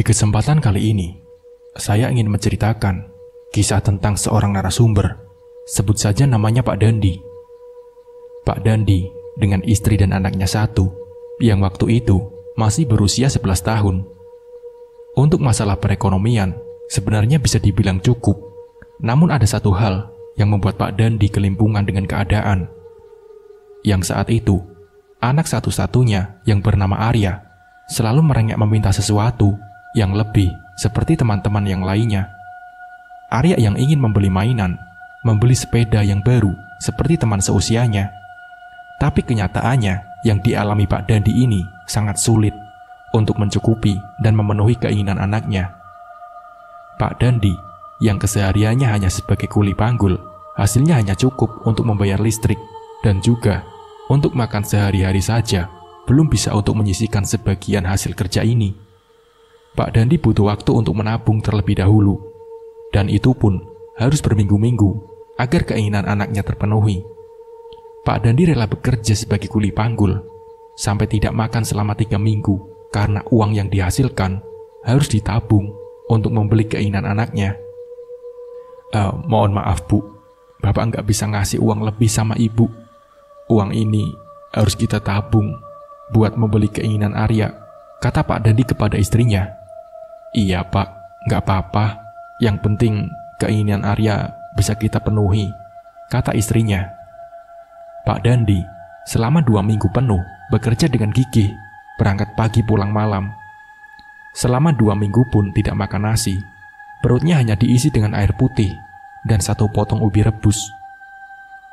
kesempatan kali ini, saya ingin menceritakan kisah tentang seorang narasumber. Sebut saja namanya Pak Dandi. Pak Dandi dengan istri dan anaknya satu, yang waktu itu masih berusia 11 tahun. Untuk masalah perekonomian, sebenarnya bisa dibilang cukup. Namun ada satu hal yang membuat Pak Dandi kelimpungan dengan keadaan. Yang saat itu, anak satu-satunya yang bernama Arya selalu merengek meminta sesuatu yang lebih seperti teman-teman yang lainnya. Arya yang ingin membeli mainan, membeli sepeda yang baru seperti teman seusianya. Tapi kenyataannya yang dialami Pak Dandi ini sangat sulit untuk mencukupi dan memenuhi keinginan anaknya. Pak Dandi yang kesehariannya hanya sebagai kuli panggul, hasilnya hanya cukup untuk membayar listrik dan juga untuk makan sehari-hari saja, belum bisa untuk menyisihkan sebagian hasil kerja ini. Pak Dandi butuh waktu untuk menabung terlebih dahulu, dan itu pun harus berminggu-minggu agar keinginan anaknya terpenuhi. Pak Dandi rela bekerja sebagai kuli panggul sampai tidak makan selama 3 minggu karena uang yang dihasilkan harus ditabung untuk membeli keinginan anaknya. Mohon maaf Bu, Bapak nggak bisa ngasih uang lebih sama Ibu. Uang ini harus kita tabung buat membeli keinginan Arya, kata Pak Dandi kepada istrinya. Iya Pak, nggak apa-apa. Yang penting keinginan Arya bisa kita penuhi, kata istrinya. Pak Dandi selama 2 minggu penuh bekerja dengan gigih, berangkat pagi pulang malam. Selama 2 minggu pun tidak makan nasi. Perutnya hanya diisi dengan air putih dan 1 potong ubi rebus.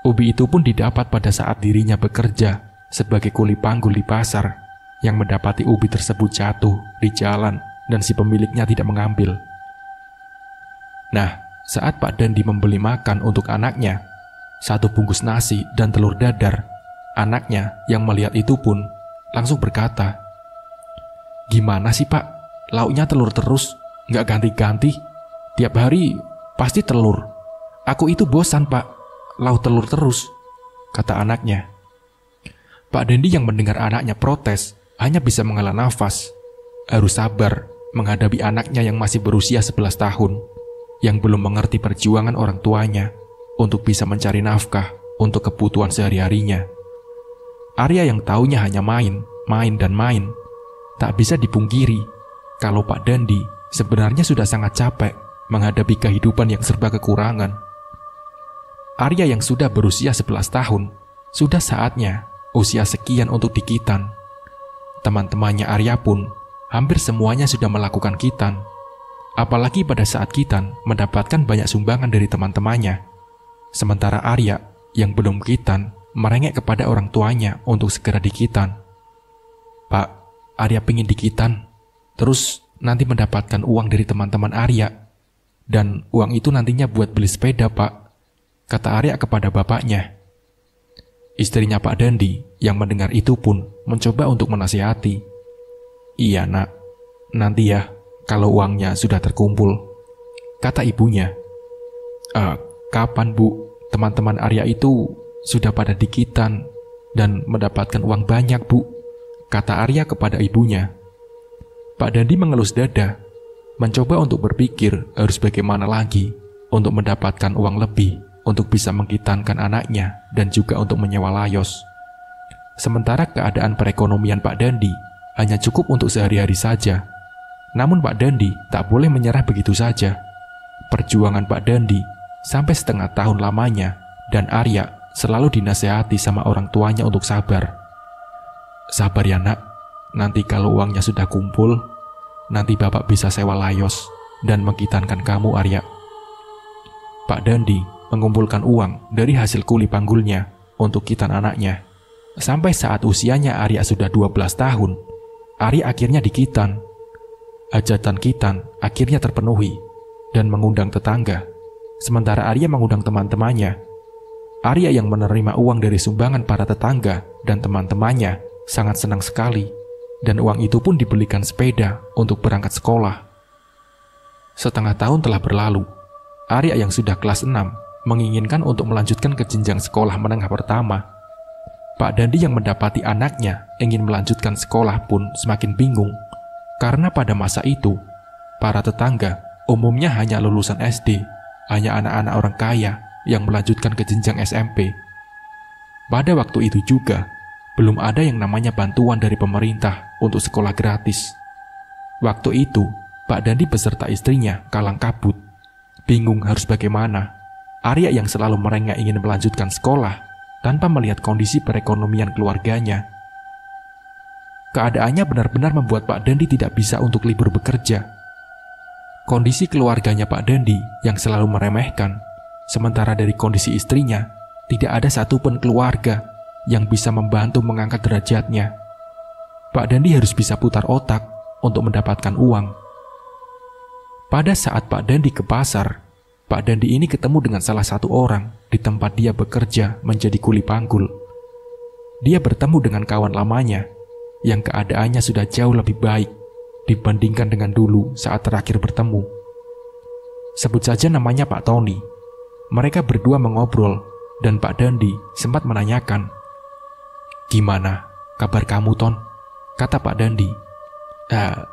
Ubi itu pun didapat pada saat dirinya bekerja sebagai kuli panggul di pasar, yang mendapati ubi tersebut jatuh di jalan dan si pemiliknya tidak mengambil. Nah, saat Pak Dandi membeli makan untuk anaknya, 1 bungkus nasi dan telur dadar, anaknya yang melihat itu pun langsung berkata, "Gimana sih Pak, lauknya telur terus, nggak ganti-ganti? Tiap hari pasti telur. Aku itu bosan Pak, lauk telur terus," kata anaknya. Pak Dandi yang mendengar anaknya protes hanya bisa menghela nafas. Harus sabar menghadapi anaknya yang masih berusia 11 tahun, yang belum mengerti perjuangan orang tuanya untuk bisa mencari nafkah untuk kebutuhan sehari-harinya. Arya yang taunya hanya main, dan main, tak bisa dipungkiri kalau Pak Dandi sebenarnya sudah sangat capek menghadapi kehidupan yang serba kekurangan. Arya yang sudah berusia 11 tahun, sudah saatnya usia sekian untuk dikitan. Teman-temannya Arya pun hampir semuanya sudah melakukan kitan. Apalagi pada saat kitan mendapatkan banyak sumbangan dari teman-temannya. Sementara Arya yang belum kitan merengek kepada orang tuanya untuk segera dikitan. "Pak, Arya pengen dikitan, terus nanti mendapatkan uang dari teman-teman Arya. Dan uang itu nantinya buat beli sepeda Pak," kata Arya kepada bapaknya. Istrinya Pak Dandi yang mendengar itu pun mencoba untuk menasihati. "Iya nak, nanti ya kalau uangnya sudah terkumpul," kata ibunya. Kapan Bu, teman-teman Arya itu sudah pada dikitan dan mendapatkan uang banyak Bu," kata Arya kepada ibunya. Pak Dandi mengelus dada, mencoba untuk berpikir harus bagaimana lagi untuk mendapatkan uang lebih untuk bisa mengkitankan anaknya dan juga untuk menyewa layos. Sementara keadaan perekonomian Pak Dandi hanya cukup untuk sehari-hari saja. Namun Pak Dandi tak boleh menyerah begitu saja. Perjuangan Pak Dandi sampai setengah tahun lamanya, dan Arya selalu dinasehati sama orang tuanya untuk sabar. "Sabar ya nak, nanti kalau uangnya sudah kumpul, nanti Bapak bisa sewa layos dan mengkitankan kamu Arya." Pak Dandi mengumpulkan uang dari hasil kuli panggulnya untuk kitan anaknya. Sampai saat usianya Arya sudah 12 tahun, Arya akhirnya dikitan. Hajatan kitan akhirnya terpenuhi dan mengundang tetangga. Sementara Arya mengundang teman-temannya. Arya yang menerima uang dari sumbangan para tetangga dan teman-temannya sangat senang sekali, dan uang itu pun dibelikan sepeda untuk berangkat sekolah. Setengah tahun telah berlalu. Arya yang sudah kelas 6 menginginkan untuk melanjutkan ke jenjang sekolah menengah pertama. Pak Dandi yang mendapati anaknya ingin melanjutkan sekolah pun semakin bingung, karena pada masa itu Para tetangga umumnya hanya lulusan SD, hanya anak-anak orang kaya yang melanjutkan ke jenjang SMP. Pada waktu itu juga, belum ada yang namanya bantuan dari pemerintah untuk sekolah gratis. Waktu itu, Pak Dandi beserta istrinya kalang kabut. Bingung harus bagaimana. Arya yang selalu merengek ingin melanjutkan sekolah tanpa melihat kondisi perekonomian keluarganya. Keadaannya benar-benar membuat Pak Dandi tidak bisa untuk libur bekerja. Kondisi keluarganya Pak Dandi yang selalu meremehkan, sementara dari kondisi istrinya, tidak ada satupun keluarga yang bisa membantu mengangkat derajatnya. Pak Dandi harus bisa putar otak untuk mendapatkan uang. Pada saat Pak Dandi ke pasar, Pak Dandi ini ketemu dengan salah satu orang di tempat dia bekerja menjadi kuli panggul. Dia bertemu dengan kawan lamanya yang keadaannya sudah jauh lebih baik dibandingkan dengan dulu saat terakhir bertemu. Sebut saja namanya Pak Tony. Mereka berdua mengobrol dan Pak Dandi sempat menanyakan, "Gimana kabar kamu, Ton?" Kata Pak Dandi.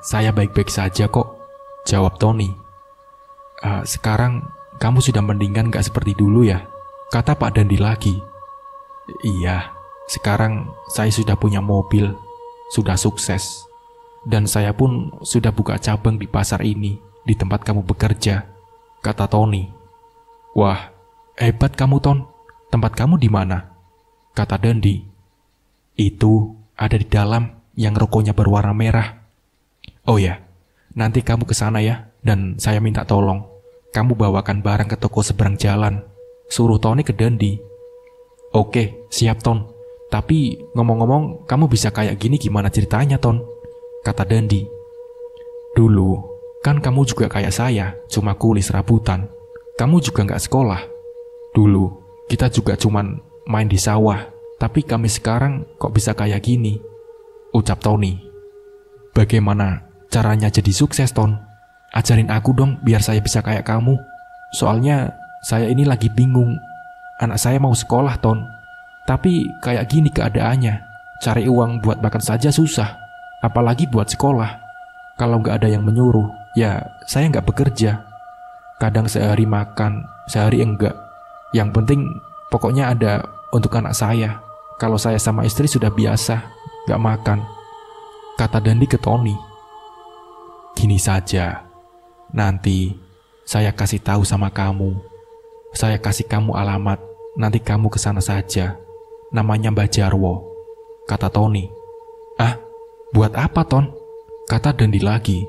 Saya baik-baik saja kok," jawab Tony. Sekarang kamu sudah mendingan gak seperti dulu ya?" Kata Pak Dandi lagi. "Iya, sekarang saya sudah punya mobil, sudah sukses. Dan saya pun sudah buka cabang di pasar ini, di tempat kamu bekerja," kata Tony. "Wah, hebat kamu, Ton. Tempat kamu di mana?" Kata Dandi. "Itu ada di dalam yang rokoknya berwarna merah." "Oh ya, nanti kamu ke sana ya, dan saya minta tolong kamu bawakan barang ke toko seberang jalan," suruh Tony ke Dandi. "Oke, siap, Ton. Tapi ngomong-ngomong, kamu bisa kayak gini gimana ceritanya, Ton?" Kata Dandi. "Dulu, kan kamu juga kayak saya, cuma kuli serabutan. Kamu juga gak sekolah. Dulu, kita juga cuman main di sawah. Tapi kami sekarang kok bisa kayak gini?" Ucap Tony. "Bagaimana caranya jadi sukses, Ton? Ajarin aku dong biar saya bisa kayak kamu. Soalnya saya ini lagi bingung. Anak saya mau sekolah, Ton. Tapi kayak gini keadaannya. Cari uang buat makan saja susah. Apalagi buat sekolah. Kalau nggak ada yang menyuruh, ya saya nggak bekerja. Kadang sehari makan, sehari enggak. Yang penting pokoknya ada untuk anak saya. Kalau saya sama istri sudah biasa, nggak makan," kata Dandi ke Tony. "Gini saja. Nanti saya kasih tahu sama kamu. Saya kasih kamu alamat. Nanti kamu ke sana saja. Namanya Mbah Jarwo," kata Tony. "Ah, buat apa, Ton?" Kata Dandi lagi.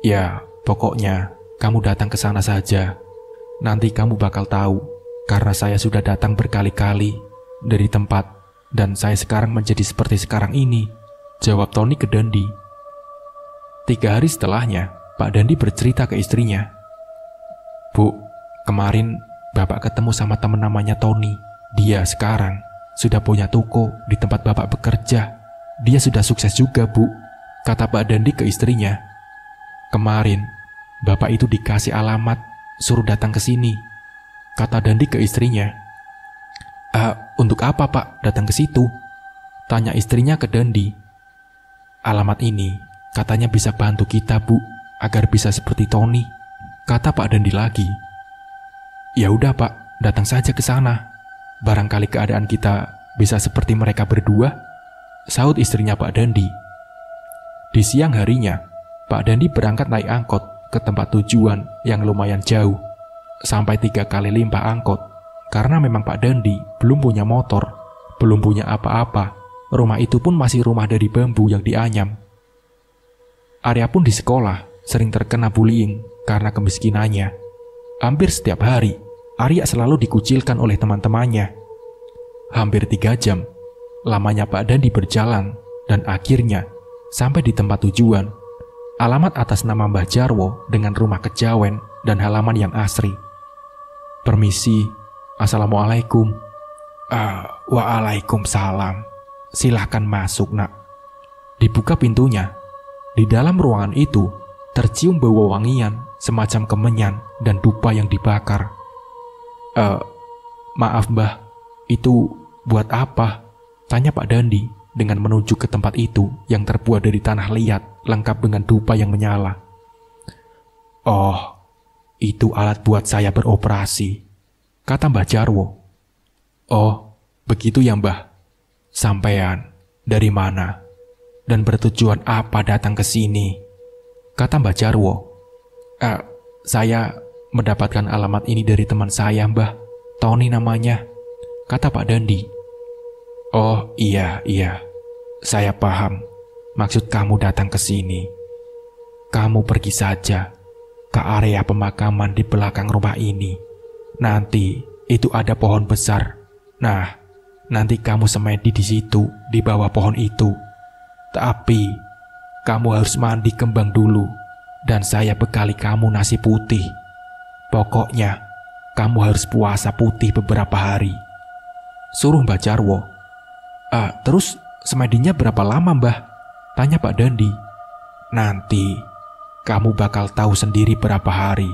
"Ya, pokoknya kamu datang ke sana saja. Nanti kamu bakal tahu, karena saya sudah datang berkali-kali dari tempat, dan saya sekarang menjadi seperti sekarang ini," jawab Tony ke Dandi. 3 hari setelahnya, Pak Dandi bercerita ke istrinya. "Bu, kemarin Bapak ketemu sama teman namanya Tony. Dia sekarang sudah punya toko di tempat Bapak bekerja. Dia sudah sukses juga, Bu," kata Pak Dandi ke istrinya. "Kemarin Bapak itu dikasih alamat, suruh datang ke sini," kata Dandi ke istrinya. Untuk apa, Pak, datang ke situ?" tanya istrinya ke Dandi. "Alamat ini katanya bisa bantu kita, Bu, agar bisa seperti Tony," kata Pak Dandi lagi. "Ya udah, Pak, datang saja ke sana. Barangkali keadaan kita bisa seperti mereka berdua," sahut istrinya Pak Dandi. Di siang harinya, Pak Dandi berangkat naik angkot ke tempat tujuan yang lumayan jauh. Sampai 3 kali limpah angkot, karena memang Pak Dandi belum punya motor, belum punya apa-apa. Rumah itu pun masih rumah dari bambu yang dianyam. Arya pun di sekolah sering terkena bullying karena kemiskinannya. Hampir setiap hari, Arya selalu dikucilkan oleh teman-temannya. Hampir 3 jam, lamanya Pak Dandi berjalan, dan akhirnya sampai di tempat tujuan. Alamat atas nama Mbah Jarwo dengan rumah kejawen dan halaman yang asri. "Permisi, Assalamualaikum." "Waalaikumsalam. Silahkan masuk, Nak." Dibuka pintunya. Di dalam ruangan itu tercium bau wangian semacam kemenyan dan dupa yang dibakar. Maaf, Mbah, itu buat apa?" tanya Pak Dandi dengan menunjuk ke tempat itu yang terbuat dari tanah liat lengkap dengan dupa yang menyala. "Oh, itu alat buat saya beroperasi," kata Mbah Jarwo. "Oh, begitu ya Mbah. Sampean dari mana? Dan bertujuan apa datang ke sini?" kata Mbah Jarwo. Saya mendapatkan alamat ini dari teman saya, Mbah. Tony namanya," kata Pak Dandi. "Oh, iya. Saya paham maksud kamu datang ke sini. Kamu pergi saja ke area pemakaman di belakang rumah ini. Nanti itu ada pohon besar. Nah, nanti kamu semedi di situ, di bawah pohon itu. Tapi kamu harus mandi kembang dulu, dan saya bekali kamu nasi putih. Pokoknya kamu harus puasa putih beberapa hari," suruh Mbah Jarwo. "Terus semedinya berapa lama, Mbah?" tanya Pak Dandi. "Nanti kamu bakal tahu sendiri berapa hari."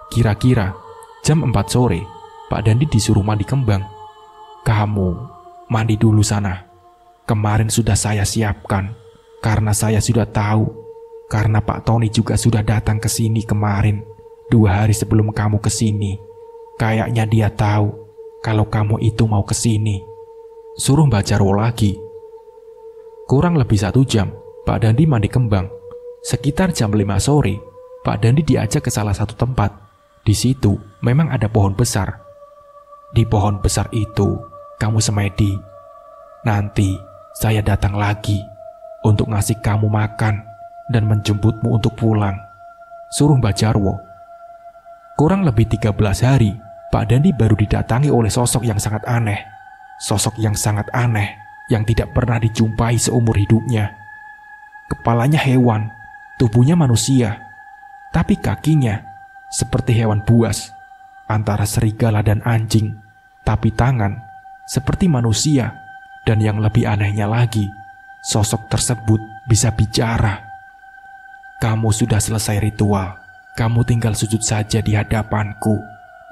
Kira-kira jam 4 sore, Pak Dandi disuruh mandi kembang. "Kamu mandi dulu sana. Kemarin sudah saya siapkan, karena saya sudah tahu. Karena Pak Tony juga sudah datang ke sini kemarin, 2 hari sebelum kamu ke sini. Kayaknya dia tahu kalau kamu itu mau ke sini," suruh Mbah Jarwo lagi. Kurang lebih 1 jam, Pak Dandi mandi kembang. Sekitar jam 5 sore, Pak Dandi diajak ke salah satu tempat. Di situ memang ada pohon besar. "Di pohon besar itu kamu semedi. Nanti saya datang lagi untuk ngasih kamu makan dan menjemputmu untuk pulang," suruh Mbah Jarwo. Kurang lebih 13 hari, Pak Dandi baru didatangi oleh sosok yang sangat aneh. Sosok yang sangat aneh yang tidak pernah dijumpai seumur hidupnya. Kepalanya hewan, tubuhnya manusia, tapi kakinya seperti hewan buas, antara serigala dan anjing, tapi tangan seperti manusia. Dan yang lebih anehnya lagi, sosok tersebut bisa bicara. "Kamu sudah selesai ritual. Kamu tinggal sujud saja di hadapanku.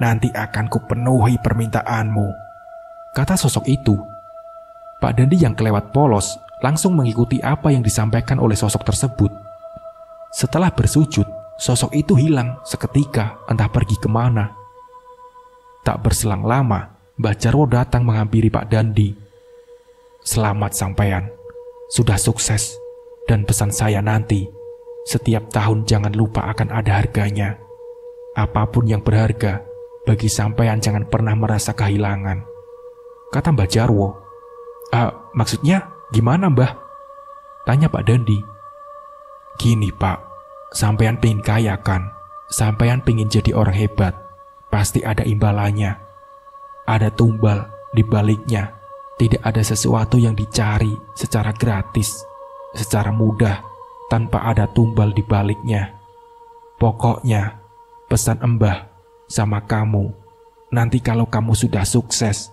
Nanti akan kupenuhi permintaanmu," kata sosok itu. Pak Dandi yang kelewat polos langsung mengikuti apa yang disampaikan oleh sosok tersebut. Setelah bersujud, sosok itu hilang seketika, entah pergi kemana. Tak berselang lama, Mbah Jarwo datang menghampiri Pak Dandi. "Selamat sampean, sudah sukses, dan pesan saya nanti, setiap tahun jangan lupa akan ada harganya. Apapun yang berharga, bagi sampean jangan pernah merasa kehilangan," kata Mbah Jarwo. "Maksudnya gimana, Mbah?" tanya Pak Dandi. "Gini, Pak, sampean pengen kaya kan? Sampean pengen jadi orang hebat, pasti ada imbalannya. Ada tumbal di baliknya. Tidak ada sesuatu yang dicari secara gratis, secara mudah, tanpa ada tumbal di baliknya. Pokoknya, pesan Mbah sama kamu, nanti kalau kamu sudah sukses,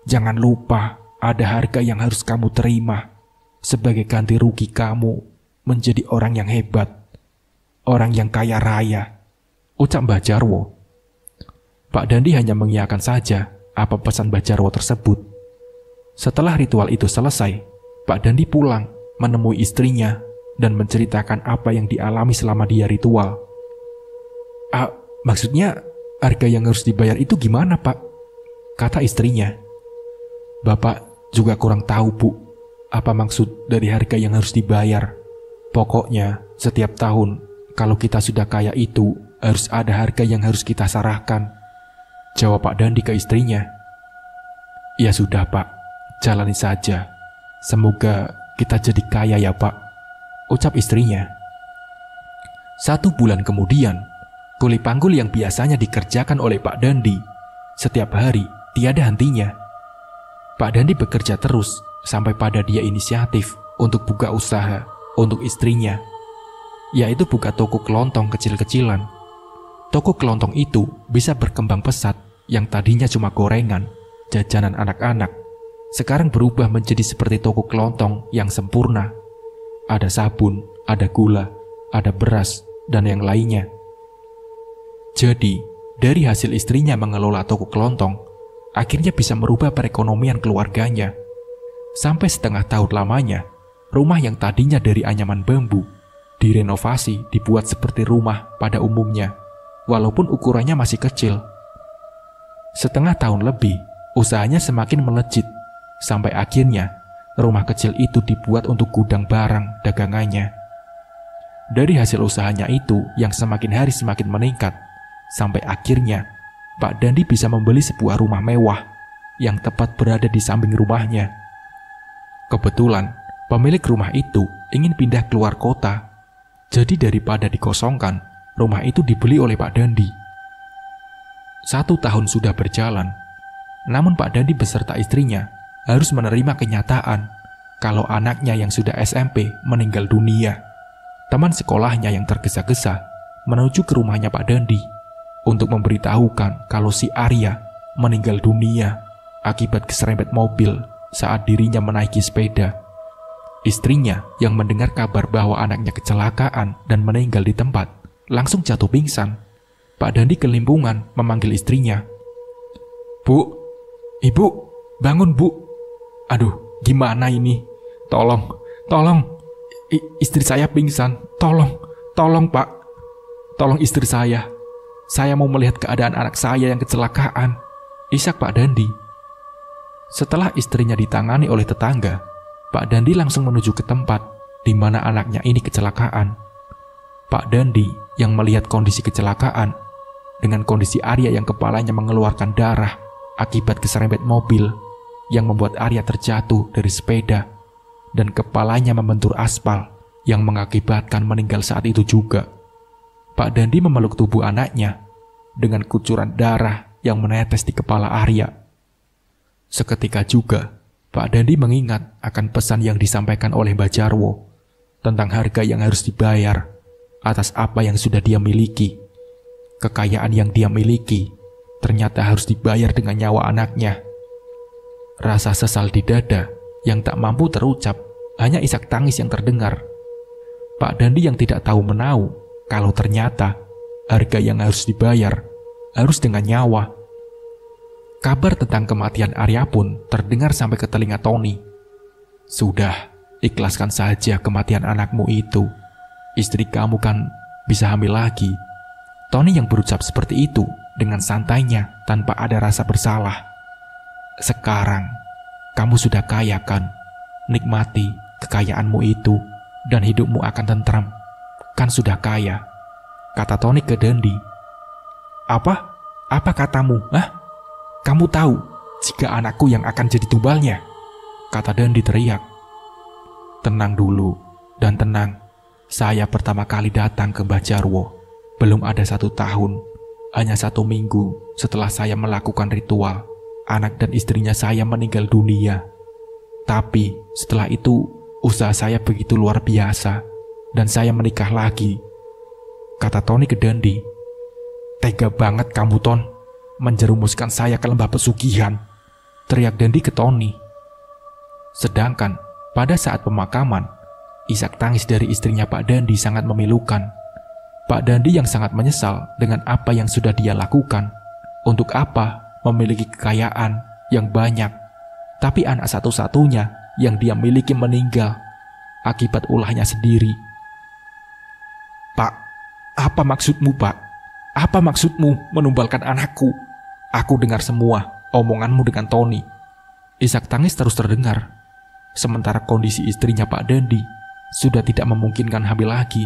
jangan lupa ada harga yang harus kamu terima sebagai ganti rugi kamu menjadi orang yang hebat, orang yang kaya raya," ucap Mbah Jarwo. Pak Dandi hanya mengiyakan saja apa pesan Mbah Jarwo tersebut. Setelah ritual itu selesai, Pak Dandi pulang menemui istrinya dan menceritakan apa yang dialami selama dia ritual. "Maksudnya harga yang harus dibayar itu gimana, Pak?" kata istrinya. "Bapak juga kurang tahu, Bu, apa maksud dari harga yang harus dibayar. Pokoknya setiap tahun kalau kita sudah kaya itu harus ada harga yang harus kita serahkan," jawab Pak Dandi ke istrinya. "Ya sudah, Pak, jalani saja. Semoga kita jadi kaya ya, Pak," ucap istrinya. 1 bulan kemudian, kuli panggul yang biasanya dikerjakan oleh Pak Dandi setiap hari tiada hentinya. Pak Dandi bekerja terus sampai pada dia inisiatif untuk buka usaha untuk istrinya, yaitu buka toko kelontong kecil-kecilan. Toko kelontong itu bisa berkembang pesat, yang tadinya cuma gorengan, jajanan anak-anak, sekarang berubah menjadi seperti toko kelontong yang sempurna. Ada sabun, ada gula, ada beras, dan yang lainnya. Jadi, dari hasil istrinya mengelola toko kelontong, akhirnya bisa merubah perekonomian keluarganya. Sampai setengah tahun lamanya, rumah yang tadinya dari anyaman bambu direnovasi dibuat seperti rumah pada umumnya, walaupun ukurannya masih kecil. Setengah tahun lebih, usahanya semakin melejit, sampai akhirnya rumah kecil itu dibuat untuk gudang barang dagangannya. Dari hasil usahanya itu yang semakin hari semakin meningkat, sampai akhirnya Pak Dandi bisa membeli sebuah rumah mewah yang tepat berada di samping rumahnya. Kebetulan pemilik rumah itu ingin pindah keluar kota, jadi daripada dikosongkan, rumah itu dibeli oleh Pak Dandi. 1 tahun sudah berjalan, namun Pak Dandi beserta istrinya harus menerima kenyataan kalau anaknya yang sudah SMP meninggal dunia. Teman sekolahnya yang tergesa-gesa menuju ke rumahnya Pak Dandi untuk memberitahukan kalau si Arya meninggal dunia akibat keserempet mobil saat dirinya menaiki sepeda. Istrinya yang mendengar kabar bahwa anaknya kecelakaan dan meninggal di tempat langsung jatuh pingsan. Pak Dandi kelimpungan memanggil istrinya. "Bu, Ibu, bangun Bu. Aduh, gimana ini? Tolong, istri saya pingsan. Tolong Pak. Tolong istri saya. Saya mau melihat keadaan anak saya yang kecelakaan," isak Pak Dandi. Setelah istrinya ditangani oleh tetangga, Pak Dandi langsung menuju ke tempat di mana anaknya ini kecelakaan. Pak Dandi yang melihat kondisi kecelakaan dengan kondisi Arya yang kepalanya mengeluarkan darah akibat keserempet mobil yang membuat Arya terjatuh dari sepeda dan kepalanya membentur aspal yang mengakibatkan meninggal saat itu juga. Pak Dandi memeluk tubuh anaknya dengan kucuran darah yang menetes di kepala Arya. Seketika juga, Pak Dandi mengingat akan pesan yang disampaikan oleh Mbak Jarwo tentang harga yang harus dibayar atas apa yang sudah dia miliki. Kekayaan yang dia miliki ternyata harus dibayar dengan nyawa anaknya. Rasa sesal di dada yang tak mampu terucap, hanya isak tangis yang terdengar. Pak Dandi yang tidak tahu menau kalau ternyata harga yang harus dibayar harus dengan nyawa. Kabar tentang kematian Arya pun terdengar sampai ke telinga Tony. "Sudah, ikhlaskan saja kematian anakmu itu. Istri kamu kan bisa hamil lagi." Tony yang berucap seperti itu dengan santainya tanpa ada rasa bersalah. "Sekarang, kamu sudah kaya kan? Nikmati kekayaanmu itu dan hidupmu akan tentram. Kan sudah kaya," kata Tony ke Dandi. Apa katamu? Hah? Kamu tahu jika anakku yang akan jadi tumbalnya?" kata Dandi teriak. "Tenang dulu dan tenang. Saya pertama kali datang ke Mbah Jarwo belum ada 1 tahun. Hanya 1 minggu setelah saya melakukan ritual, anak dan istrinya saya meninggal dunia. Tapi setelah itu usaha saya begitu luar biasa dan saya menikah lagi," kata Tony ke Dandi. "Tega banget kamu, Ton, menjerumuskan saya ke lembah pesugihan," teriak Dandi ke Tony. Sedangkan pada saat pemakaman, isak tangis dari istrinya Pak Dandi sangat memilukan. Pak Dandi yang sangat menyesal dengan apa yang sudah dia lakukan. Untuk apa memiliki kekayaan yang banyak, tapi anak satu-satunya yang dia miliki meninggal akibat ulahnya sendiri. "Pak, apa maksudmu, Pak? Apa maksudmu menumbalkan anakku? Aku dengar semua omonganmu dengan Tony." Isak tangis terus terdengar, sementara kondisi istrinya Pak Dandi sudah tidak memungkinkan hamil lagi.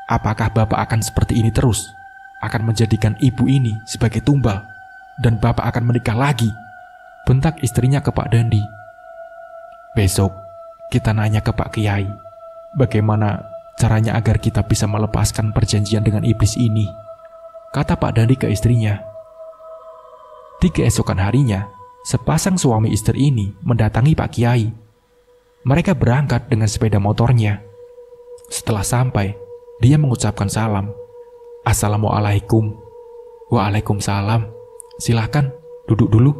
"Apakah Bapak akan seperti ini terus? Akan menjadikan ibu ini sebagai tumbal? Dan Bapak akan menikah lagi?" bentak istrinya ke Pak Dandi. "Besok kita nanya ke Pak Kiai, bagaimana caranya agar kita bisa melepaskan perjanjian dengan iblis ini," kata Pak Dandi ke istrinya. Di keesokan harinya, sepasang suami istri ini mendatangi Pak Kiai. Mereka berangkat dengan sepeda motornya. Setelah sampai, dia mengucapkan salam. "Assalamualaikum." "Waalaikumsalam. Silahkan duduk dulu."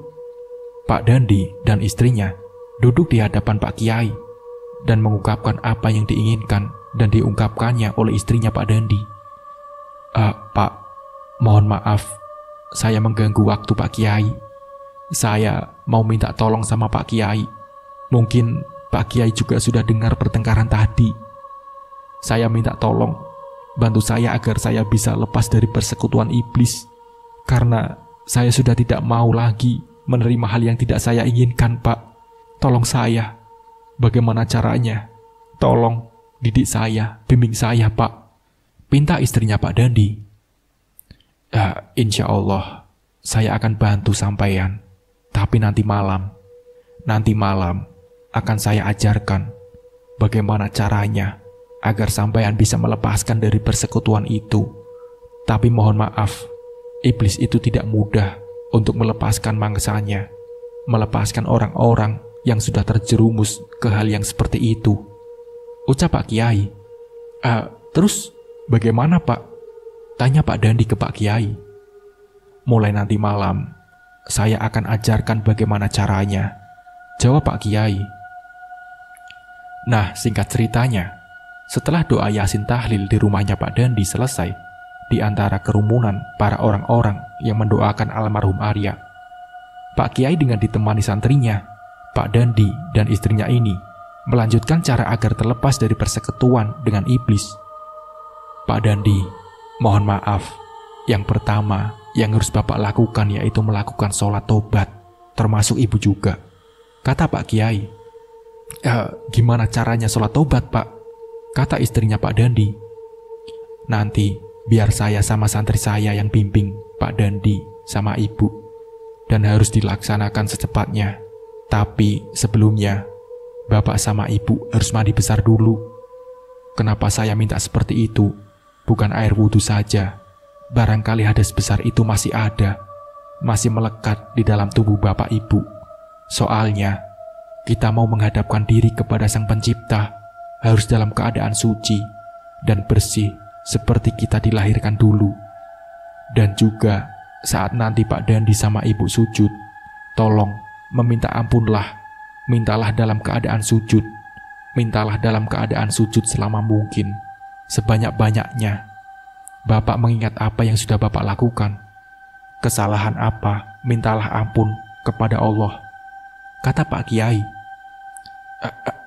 Pak Dandi dan istrinya duduk di hadapan Pak Kiai dan mengungkapkan apa yang diinginkan dan diungkapkannya oleh istrinya Pak Dandi. Pak, mohon maaf, saya mengganggu waktu Pak Kiai. Saya mau minta tolong sama Pak Kiai. Mungkin Pak Kiai juga sudah dengar pertengkaran tadi." Saya minta tolong, bantu saya agar saya bisa lepas dari persekutuan iblis. Karena saya sudah tidak mau lagi menerima hal yang tidak saya inginkan, Pak. Tolong saya. Bagaimana caranya? Tolong didik saya, bimbing saya, Pak. Pinta istrinya Pak Dandi. Insya Allah, saya akan bantu sampean. Tapi nanti malam akan saya ajarkan bagaimana caranya agar sampean bisa melepaskan dari persekutuan itu. Tapi mohon maaf, iblis itu tidak mudah untuk melepaskan mangsanya, melepaskan orang-orang yang sudah terjerumus ke hal yang seperti itu. Ucap Pak Kiai. Terus bagaimana, Pak? Tanya Pak Dandi ke Pak Kiai. Mulai nanti malam, saya akan ajarkan bagaimana caranya, jawab Pak Kiai. Nah, singkat ceritanya, setelah doa Yasin tahlil di rumahnya Pak Dandi selesai, di antara kerumunan para orang-orang yang mendoakan almarhum Arya, Pak Kiai dengan ditemani santrinya, Pak Dandi dan istrinya ini, melanjutkan cara agar terlepas dari persekutuan dengan iblis. Pak Dandi, mohon maaf, yang pertama yang harus Bapak lakukan yaitu melakukan sholat tobat, termasuk Ibu juga, kata Pak Kiai. Gimana caranya sholat tobat, Pak? Kata istrinya Pak Dandi. Nanti biar saya sama santri saya yang bimbing Pak Dandi sama Ibu, dan harus dilaksanakan secepatnya. Tapi sebelumnya Bapak sama Ibu harus mandi besar dulu. Kenapa saya minta seperti itu? Bukan air wudhu saja. Barangkali hadas besar itu masih ada, masih melekat di dalam tubuh Bapak Ibu. Soalnya, kita mau menghadapkan diri kepada Sang Pencipta, harus dalam keadaan suci dan bersih seperti kita dilahirkan dulu. Dan juga, saat nanti Pak Dandi sama Ibu sujud, tolong meminta ampunlah, mintalah dalam keadaan sujud. Mintalah dalam keadaan sujud selama mungkin, sebanyak-banyaknya. Bapak mengingat apa yang sudah Bapak lakukan. Kesalahan apa, mintalah ampun kepada Allah, kata Pak Kiai.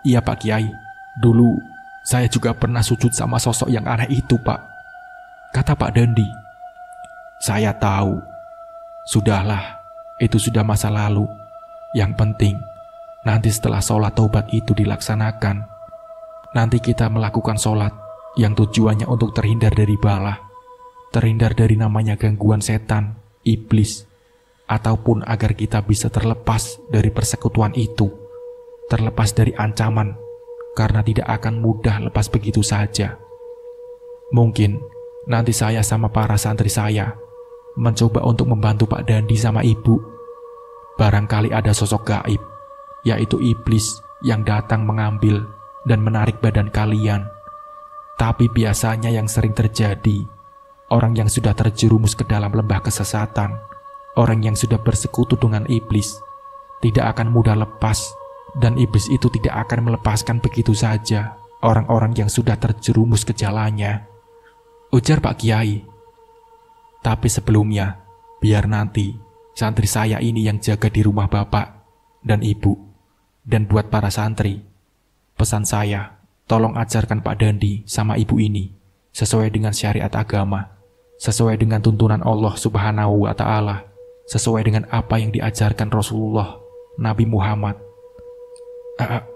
Iya Pak Kiai, dulu saya juga pernah sujud sama sosok yang aneh itu, Pak, kata Pak Dandi. Saya tahu. Sudahlah, itu sudah masa lalu. Yang penting, nanti setelah sholat taubat itu dilaksanakan, nanti kita melakukan sholat yang tujuannya untuk terhindar dari bala, terhindar dari namanya gangguan setan, iblis, ataupun agar kita bisa terlepas dari persekutuan itu, terlepas dari ancaman, karena tidak akan mudah lepas begitu saja. Mungkin nanti saya sama para santri saya mencoba untuk membantu Pak Dandi sama Ibu. Barangkali ada sosok gaib, yaitu iblis yang datang mengambil dan menarik badan kalian. Tapi biasanya yang sering terjadi, orang yang sudah terjerumus ke dalam lembah kesesatan, orang yang sudah bersekutu dengan iblis, tidak akan mudah lepas, dan iblis itu tidak akan melepaskan begitu saja orang-orang yang sudah terjerumus ke jalannya, ujar Pak Kiai. Tapi sebelumnya, biar nanti santri saya ini yang jaga di rumah Bapak dan Ibu. Dan buat para santri, pesan saya, tolong ajarkan Pak Dandi sama Ibu ini sesuai dengan syariat agama, sesuai dengan tuntunan Allah Subhanahu wa Ta'ala, sesuai dengan apa yang diajarkan Rasulullah Nabi Muhammad.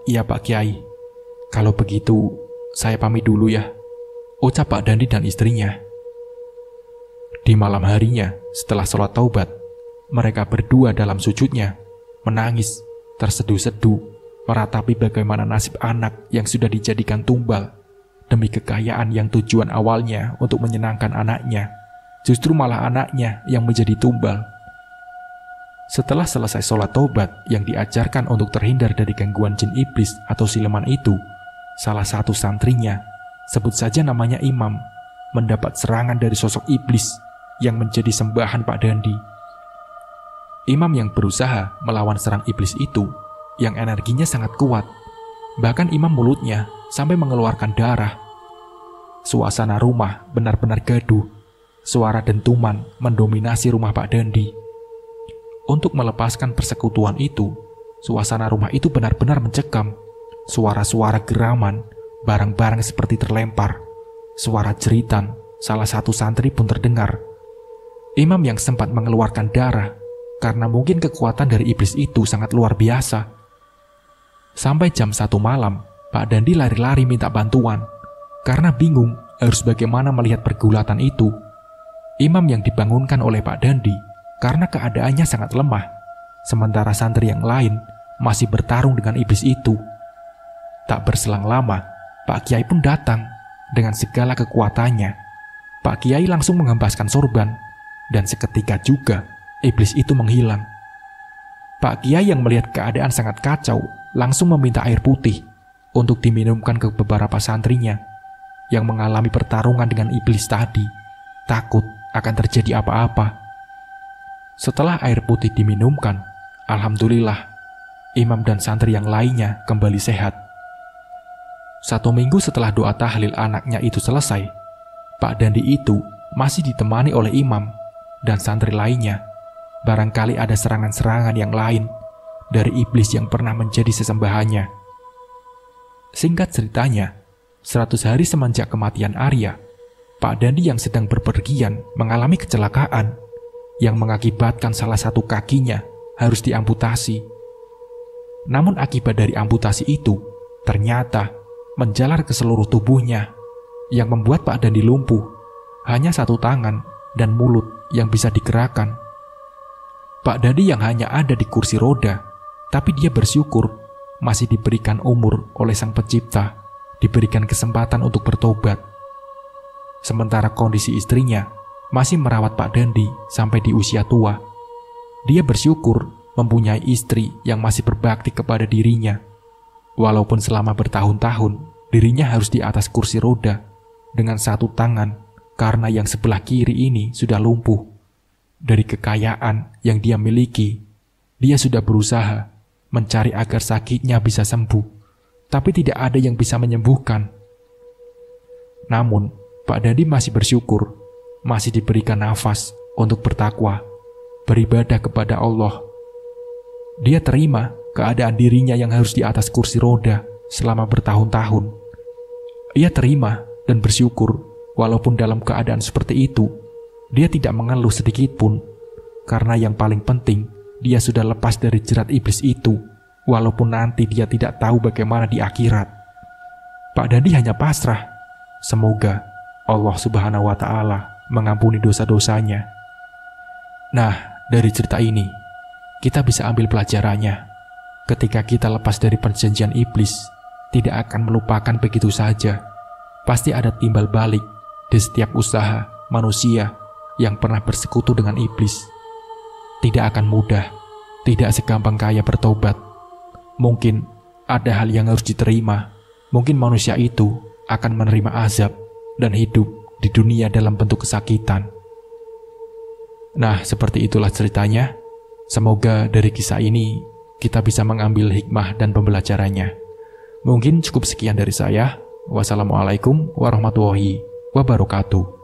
Iya Pak Kiai, kalau begitu saya pamit dulu ya, ucap Pak Dandi dan istrinya. Di malam harinya, setelah sholat taubat, mereka berdua dalam sujudnya menangis, terseduh-seduh, meratapi bagaimana nasib anak yang sudah dijadikan tumbal demi kekayaan yang tujuan awalnya untuk menyenangkan anaknya, justru malah anaknya yang menjadi tumbal. Setelah selesai sholat taubat yang diajarkan untuk terhindar dari gangguan jin iblis atau siluman itu, salah satu santrinya, sebut saja namanya Imam, mendapat serangan dari sosok iblis yang menjadi sembahan Pak Dandi. Imam yang berusaha melawan serang iblis itu, yang energinya sangat kuat, bahkan imam mulutnya sampai mengeluarkan darah. Suasana rumah benar-benar gaduh, suara dentuman mendominasi rumah Pak Dandi. Untuk melepaskan persekutuan itu, suasana rumah itu benar-benar mencekam. Suara-suara geraman, barang-barang seperti terlempar. Suara jeritan salah satu santri pun terdengar. Imam yang sempat mengeluarkan darah karena mungkin kekuatan dari iblis itu sangat luar biasa. Sampai jam 1 malam, Pak Dandi lari-lari minta bantuan karena bingung harus bagaimana melihat pergulatan itu. Imam yang dibangunkan oleh Pak Dandi karena keadaannya sangat lemah, sementara santri yang lain masih bertarung dengan iblis itu. Tak berselang lama, Pak Kiai pun datang dengan segala kekuatannya. Pak Kiai langsung menghempaskan sorban, dan seketika juga iblis itu menghilang. Pak Kiai yang melihat keadaan sangat kacau langsung meminta air putih untuk diminumkan ke beberapa santrinya yang mengalami pertarungan dengan iblis tadi, takut akan terjadi apa-apa. Setelah air putih diminumkan, alhamdulillah, imam dan santri yang lainnya kembali sehat. 1 minggu setelah doa tahlil anaknya itu selesai, Pak Dandi itu masih ditemani oleh imam dan santri lainnya. Barangkali ada serangan-serangan yang lain dari iblis yang pernah menjadi sesembahannya. Singkat ceritanya, 100 hari semenjak kematian Arya, Pak Dandi yang sedang berpergian mengalami kecelakaan yang mengakibatkan salah satu kakinya harus diamputasi. Namun akibat dari amputasi itu ternyata menjalar ke seluruh tubuhnya yang membuat Pak Dandi lumpuh. Hanya 1 tangan dan mulut yang bisa digerakkan. Pak Dandi yang hanya ada di kursi roda, tapi dia bersyukur masih diberikan umur oleh Sang Pencipta, diberikan kesempatan untuk bertobat. Sementara kondisi istrinya masih merawat Pak Dandi sampai di usia tua. Dia bersyukur mempunyai istri yang masih berbakti kepada dirinya. Walaupun selama bertahun-tahun dirinya harus di atas kursi roda dengan 1 tangan karena yang sebelah kiri ini sudah lumpuh. Dari kekayaan yang dia miliki, dia sudah berusaha mencari agar sakitnya bisa sembuh, tapi tidak ada yang bisa menyembuhkan. Namun, Pak Dandi masih bersyukur, masih diberikan nafas untuk bertakwa, beribadah kepada Allah. Dia terima keadaan dirinya yang harus di atas kursi roda selama bertahun-tahun. Ia terima dan bersyukur, walaupun dalam keadaan seperti itu, dia tidak mengeluh sedikit pun, karena yang paling penting, dia sudah lepas dari jerat iblis itu, walaupun nanti dia tidak tahu bagaimana di akhirat. Pak Dandi hanya pasrah. Semoga Allah Subhanahu wa Ta'ala mengampuni dosa-dosanya. Nah, dari cerita ini, kita bisa ambil pelajarannya. Ketika kita lepas dari perjanjian iblis, tidak akan melupakan begitu saja. Pasti ada timbal balik di setiap usaha manusia yang pernah bersekutu dengan iblis. Tidak akan mudah, tidak segampang kaya bertobat. Mungkin ada hal yang harus diterima. Mungkin manusia itu akan menerima azab dan hidup di dunia dalam bentuk kesakitan. Nah, seperti itulah ceritanya. Semoga dari kisah ini kita bisa mengambil hikmah dan pembelajarannya. Mungkin cukup sekian dari saya. Wassalamualaikum warahmatullahi wabarakatuh.